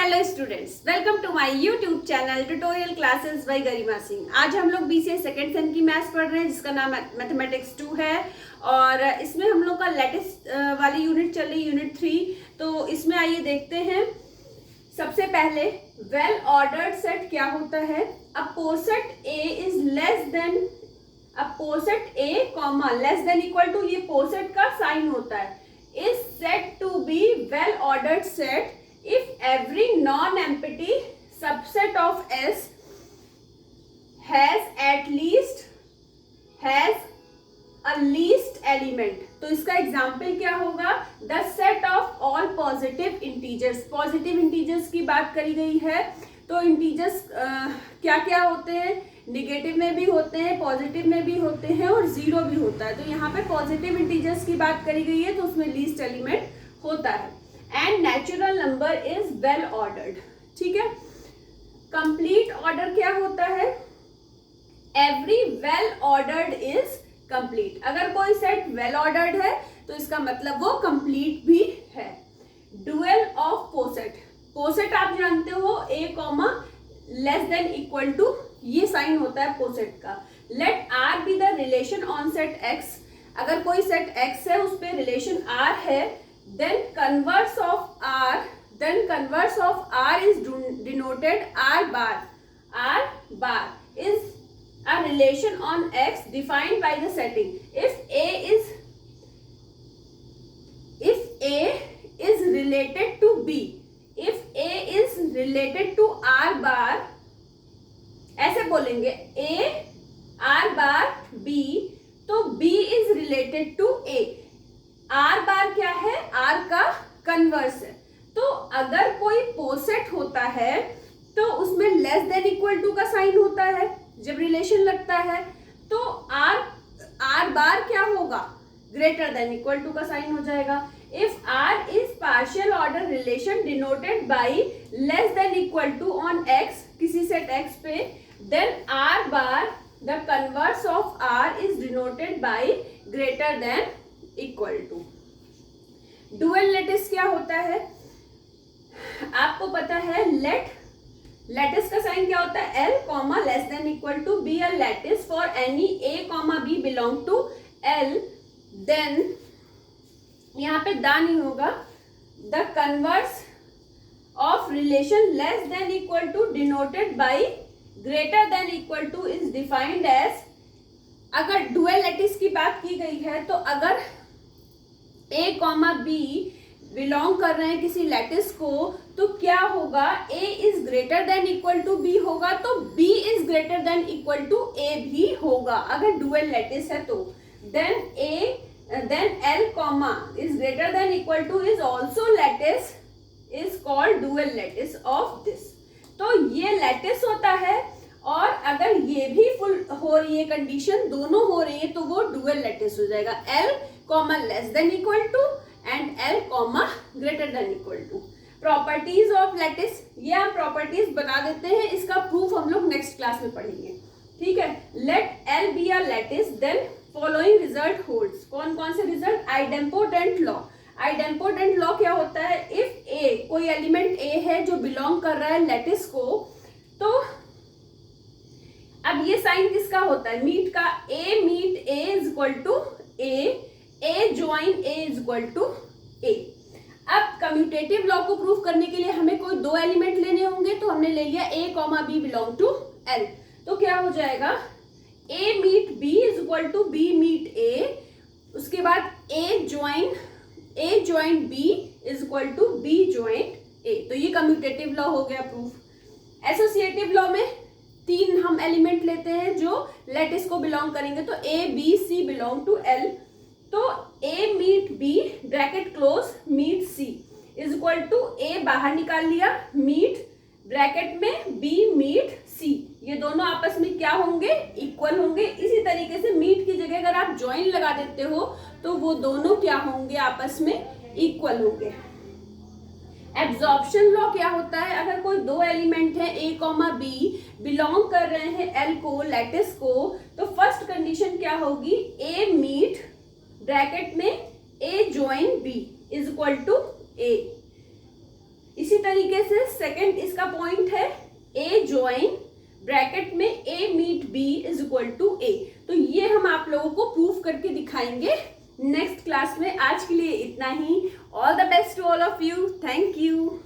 Hello students, welcome to my YouTube channel tutorial classes by Garima Singh. आज हम लोग BCA second sem की maths पढ़ रहे हैं जिसका नाम मैथमेटिक्स 2 है और इसमें हम लोग का लेटेस्ट वाली यूनिट चल रही यूनिट 3। तो इसमें आइए देखते हैं। सबसे पहले वेल ऑर्डर्ड सेट क्या होता है। A poset A is less than a poset A comma less than equal to, ये पोसेट का साइन होता है, is set to be well ordered set if every non-empty subset of S has a least element। तो इसका example क्या होगा, the set of all positive integers. Positive integers की बात करी गई है तो इंटीजर्स क्या क्या होते हैं, निगेटिव में भी होते हैं, पॉजिटिव में भी होते हैं और जीरो भी होता है। तो यहाँ पे पॉजिटिव इंटीजर्स की बात करी गई है तो उसमें लीस्ट एलिमेंट होता है। And natural number is well ordered. ठीक है, कंप्लीट ऑर्डर क्या होता है, every well ordered is complete. अगर कोई सेट वेल ऑर्डर्ड है तो इसका मतलब वो कंप्लीट भी है। डुअल ऑफ पोसेट, पोसेट आप जानते हो A comma less than equal to, ये साइन होता है पोसेट का। Let R be the relation on set X. अगर कोई सेट एक्स है उस पर रिलेशन आर है, then converse of R is denoted R bar is a relation on X defined by the setting if A is related to B, if A is related to R bar, ऐसे बोलेंगे A R bar B, तो B is related to A। Are bar क्या है, are का converse है। तो अगर कोई पोसेट होता है तो उसमें लेस देन इक्वल टू का साइन होता है जब रिलेशन लगता है, तो आर बार क्या होगा, ग्रेटर देन इक्वल टू का साइन हो जाएगा। If R is partial order relation denoted by less than equal to on X, किसी सेट एक्स पे, then R bar the converse of R is denoted by greater than equal to. Dual lattice क्या होता है, आपको पता है, lettuce का sign क्या होता है, L comma less than equal to be a lattice for any a comma B belong to L, then यहाँ पे दा नहीं होगा, the converse of relation less than equal to denoted by greater than equal to is defined as. अगर dual lattice की बात की गई है तो अगर ए कॉमा बी बिलोंग कर रहे हैं किसी लेटिस को तो क्या होगा, A is greater than equal to B होगा तो B is greater than equal to A भी होगा अगर डुअल लेटिस है तो। Then L comma is greater than equal to is also lattice is called dual lattice of this. तो ये lettuce होता है और अगर ये भी फुल हो रही है, कंडीशन दोनों हो रही है, तो वो डुअल लेटिस हो जाएगा। L comma less than equal to and L comma greater than equal to. Properties of lattice, ये हम प्रॉपर्टीज बना देते हैं, इसका प्रूफ हम लोग नेक्स्ट क्लास में पढ़ेंगे। ठीक है, let L be a lattice then following result holds. कौन कौन से result, idempotent law. Idempotent law क्या होता है, इफ ए, कोई एलिमेंट ए है जो बिलोंग कर रहा है लेटिस को, तो अब ये साइन किसका होता है, मीट का। A meet A is equal to A join A is equal to A. अब कम्यूटेटिव लॉ को प्रूव करने के लिए हमें कोई दो एलिमेंट लेने होंगे, तो हमने ले लिया A comma B belong to L. तो क्या हो जाएगा, A meet B is equal to B meet A, उसके बाद A join B is equal to B join A. तो ये कम्यूटेटिव लॉ हो गया प्रूफ। एसोसिएटिव लॉ में तीन हम एलिमेंट लेते हैं जो लेटिस को बिलोंग करेंगे, तो A B C belong to L. तो A meet B bracket close meet C is equal to, A बाहर निकाल लिया, मीट ब्रैकेट में बी मीट सी, ये दोनों आपस में क्या होंगे, इक्वल होंगे। इसी तरीके से मीट की जगह अगर आप ज्वाइन लगा देते हो तो वो दोनों क्या होंगे, आपस में इक्वल होंगे। एब्जॉर्प्शन लॉ क्या होता है, अगर कोई दो एलिमेंट है ए कॉमा बी बिलोंग कर रहे हैं एल को, लेटिस को, तो फर्स्ट कंडीशन क्या होगी, ए मीट ब्रैकेट में A join B is equal to A. इसी तरीके से सेकंड इसका पॉइंट है ए ज्वाइन ब्रैकेट में A meet B is equal to A. तो ये हम आप लोगों को प्रूफ करके दिखाएंगे नेक्स्ट क्लास में। आज के लिए इतना ही। All the best to all of you. Thank you.